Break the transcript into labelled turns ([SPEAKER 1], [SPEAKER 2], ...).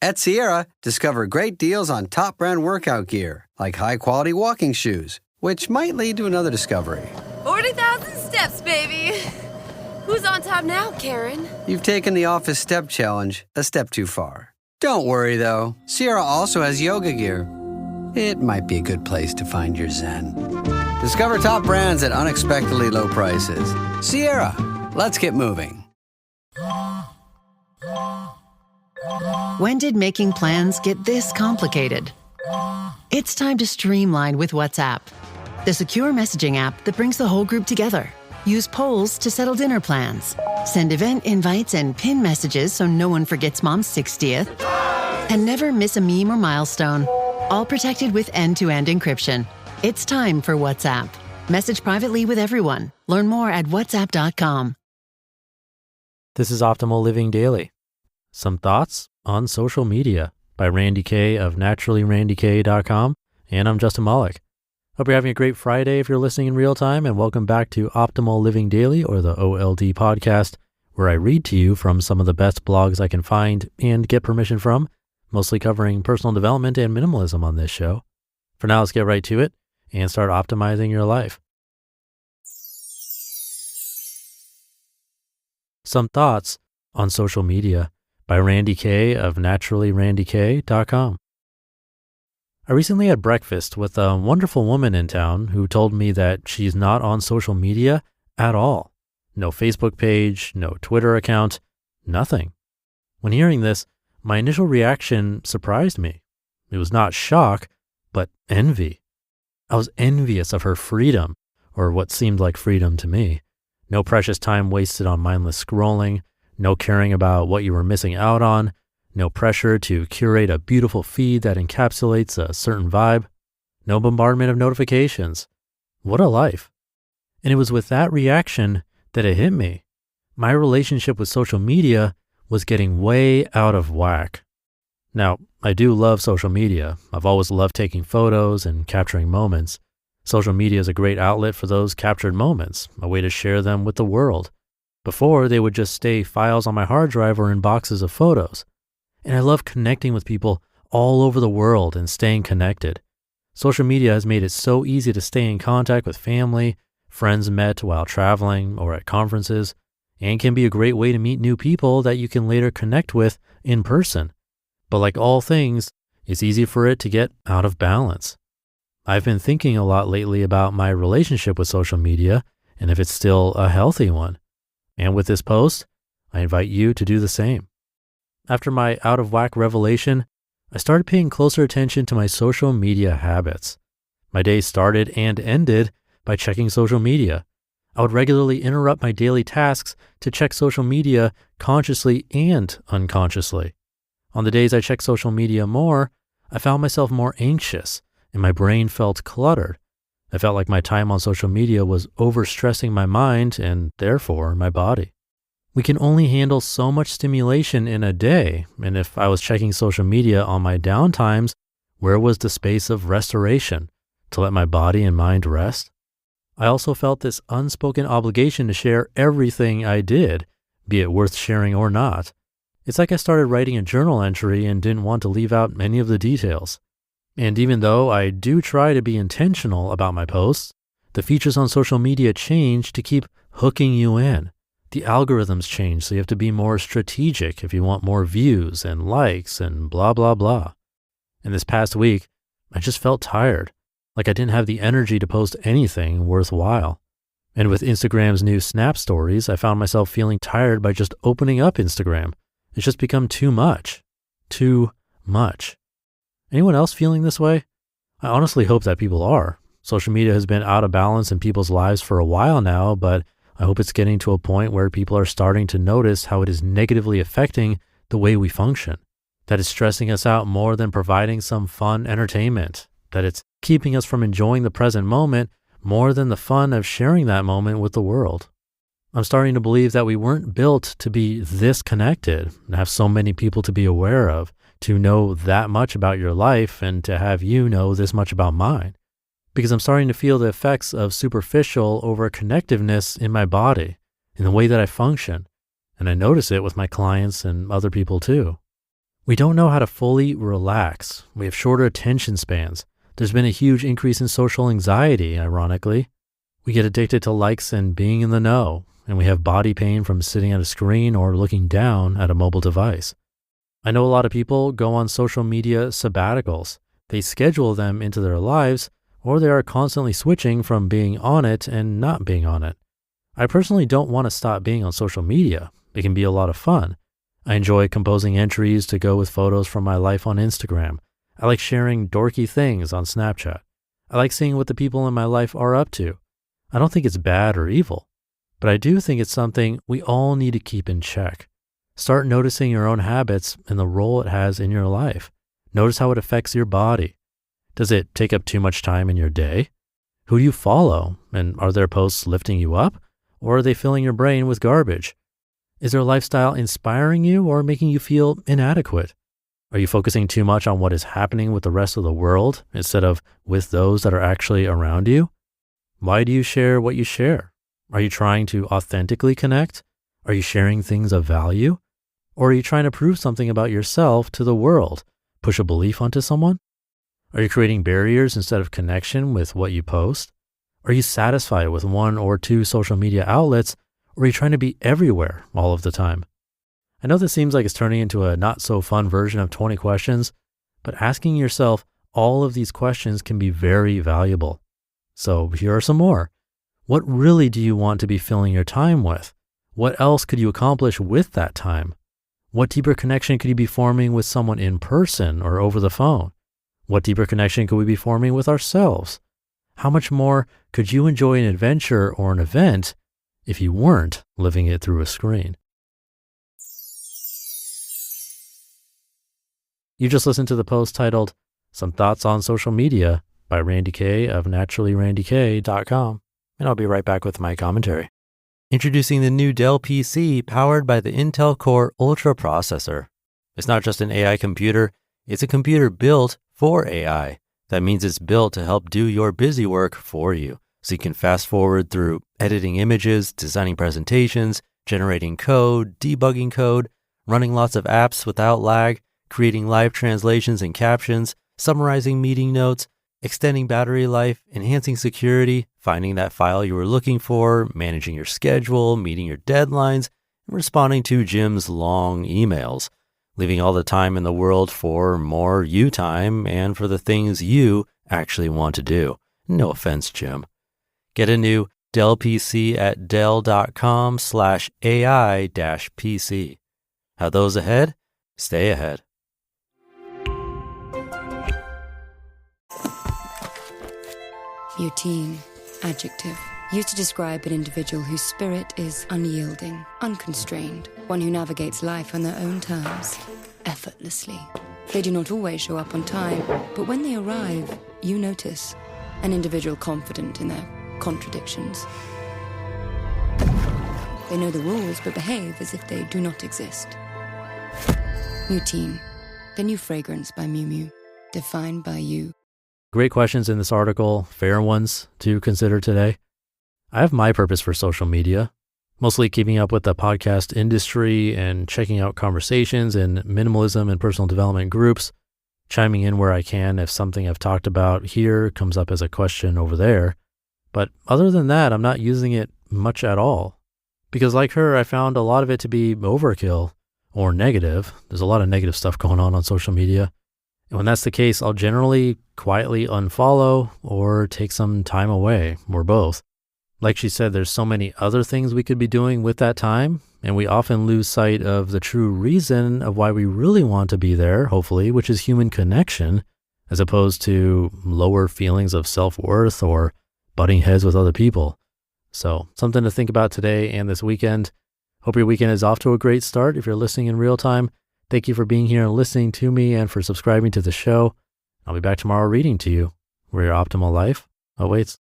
[SPEAKER 1] At Sierra, discover great deals on top brand workout gear, like high-quality walking shoes, which might lead to another discovery.
[SPEAKER 2] 40,000 steps, baby. Who's on top now, Karen?
[SPEAKER 1] You've taken the office step challenge a step too far. Don't worry, though. Sierra also has yoga gear. It might be a good place to find your zen. Discover top brands at unexpectedly low prices. Sierra, let's get moving.
[SPEAKER 3] When did making plans get this complicated? It's time to streamline with WhatsApp, the secure messaging app that brings the whole group together. Use polls to settle dinner plans. Send event invites and pin messages so no one forgets Mom's 60th. And never miss a meme or milestone. All protected with end-to-end encryption. It's time for WhatsApp. Message privately with everyone. Learn more at whatsapp.com.
[SPEAKER 4] This is Optimal Living Daily. Some thoughts on social media by Randi Kay of NaturallyRandiKay.com. And I'm Justin Malik. Hope you're having a great Friday if you're listening in real time, and welcome back to Optimal Living Daily, or the OLD podcast, where I read to you from some of the best blogs I can find and get permission from, mostly covering personal development and minimalism on this show. For now, let's get right to it and start optimizing your life. Some thoughts on social media by Randi Kay of NaturallyRandiKay.com. I recently had breakfast with a wonderful woman in town who told me that she's not on social media at all. No Facebook page, no Twitter account, nothing. When hearing this, my initial reaction surprised me. It was not shock, but envy. I was envious of her freedom, or what seemed like freedom to me. No precious time wasted on mindless scrolling, no caring about what you were missing out on, no pressure to curate a beautiful feed that encapsulates a certain vibe, no bombardment of notifications. What a life. And it was with that reaction that it hit me. My relationship with social media was getting way out of whack. Now, I do love social media. I've always loved taking photos and capturing moments. Social media is a great outlet for those captured moments, a way to share them with the world. Before, they would just stay files on my hard drive or in boxes of photos. And I love connecting with people all over the world and staying connected. Social media has made it so easy to stay in contact with family, friends met while traveling or at conferences, and can be a great way to meet new people that you can later connect with in person. But like all things, it's easy for it to get out of balance. I've been thinking a lot lately about my relationship with social media and if it's still a healthy one. And with this post, I invite you to do the same. After my out of whack revelation, I started paying closer attention to my social media habits. My day started and ended by checking social media. I would regularly interrupt my daily tasks to check social media consciously and unconsciously. On the days I checked social media more, I found myself more anxious and my brain felt cluttered. I felt like my time on social media was overstressing my mind and therefore my body. We can only handle so much stimulation in a day, and if I was checking social media on my downtimes, where was the space of restoration to let my body and mind rest? I also felt this unspoken obligation to share everything I did, be it worth sharing or not. It's like I started writing a journal entry and didn't want to leave out any of the details. And even though I do try to be intentional about my posts, the features on social media change to keep hooking you in. The algorithms change, so you have to be more strategic if you want more views and likes and blah, blah, blah. And this past week, I just felt tired, like I didn't have the energy to post anything worthwhile. And with Instagram's new Snap Stories, I found myself feeling tired by just opening up Instagram. It's just become too much. Too much. Anyone else feeling this way? I honestly hope that people are. Social media has been out of balance in people's lives for a while now, but I hope it's getting to a point where people are starting to notice how it is negatively affecting the way we function, that it's stressing us out more than providing some fun entertainment, that it's keeping us from enjoying the present moment more than the fun of sharing that moment with the world. I'm starting to believe that we weren't built to be this connected and have so many people to be aware of, to know that much about your life and to have you know this much about mine. Because I'm starting to feel the effects of superficial over-connectiveness in my body, in the way that I function, and I notice it with my clients and other people too. We don't know how to fully relax. We have shorter attention spans. There's been a huge increase in social anxiety, ironically. We get addicted to likes and being in the know, and we have body pain from sitting at a screen or looking down at a mobile device. I know a lot of people go on social media sabbaticals. They schedule them into their lives, or they are constantly switching from being on it and not being on it. I personally don't want to stop being on social media. It can be a lot of fun. I enjoy composing entries to go with photos from my life on Instagram. I like sharing dorky things on Snapchat. I like seeing what the people in my life are up to. I don't think it's bad or evil, but I do think it's something we all need to keep in check. Start noticing your own habits and the role it has in your life. Notice how it affects your body. Does it take up too much time in your day? Who do you follow? And are their posts lifting you up, or are they filling your brain with garbage? Is their lifestyle inspiring you or making you feel inadequate? Are you focusing too much on what is happening with the rest of the world instead of with those that are actually around you? Why do you share what you share? Are you trying to authentically connect? Are you sharing things of value? Or are you trying to prove something about yourself to the world? Push a belief onto someone? Are you creating barriers instead of connection with what you post? Are you satisfied with one or two social media outlets, or are you trying to be everywhere all of the time? I know this seems like it's turning into a not so fun version of 20 questions, but asking yourself all of these questions can be very valuable. So here are some more. What really do you want to be filling your time with? What else could you accomplish with that time? What deeper connection could you be forming with someone in person or over the phone? What deeper connection could we be forming with ourselves? How much more could you enjoy an adventure or an event if you weren't living it through a screen? You just listened to the post titled, Some Thoughts on Social Media by Randi Kay of NaturallyRandiKay.com, and I'll be right back with my commentary. Introducing the new Dell PC powered by the Intel Core Ultra processor. It's not just an AI computer, it's a computer built for AI. That means it's built to help do your busy work for you, so you can fast forward through editing images, designing presentations, generating code, debugging code, running lots of apps without lag, creating live translations and captions, summarizing meeting notes, extending battery life, enhancing security, finding that file you were looking for, managing your schedule, meeting your deadlines, and responding to Jim's long emails, leaving all the time in the world for more you time and for the things you actually want to do. No offense, Jim. Get a new Dell PC at dell.com/AI-PC. How those ahead? Stay ahead.
[SPEAKER 5] Routine, adjective, used to describe an individual whose spirit is unyielding, unconstrained, one who navigates life on their own terms, effortlessly. They do not always show up on time, but when they arrive, you notice an individual confident in their contradictions. They know the rules but behave as if they do not exist. Routine, the new fragrance by Miu Miu, defined by you.
[SPEAKER 4] Great questions in this article, fair ones to consider today. I have my purpose for social media, mostly keeping up with the podcast industry and checking out conversations in minimalism and personal development groups, chiming in where I can if something I've talked about here comes up as a question over there. But other than that, I'm not using it much at all. Because like her, I found a lot of it to be overkill or negative. There's a lot of negative stuff going on social media. And when that's the case, I'll generally quietly unfollow or take some time away, or both. Like she said, there's so many other things we could be doing with that time, and we often lose sight of the true reason of why we really want to be there, hopefully, which is human connection, as opposed to lower feelings of self-worth or butting heads with other people. So something to think about today and this weekend. Hope your weekend is off to a great start if you're listening in real time. Thank you for being here and listening to me and for subscribing to the show. I'll be back tomorrow reading to you where your optimal life awaits.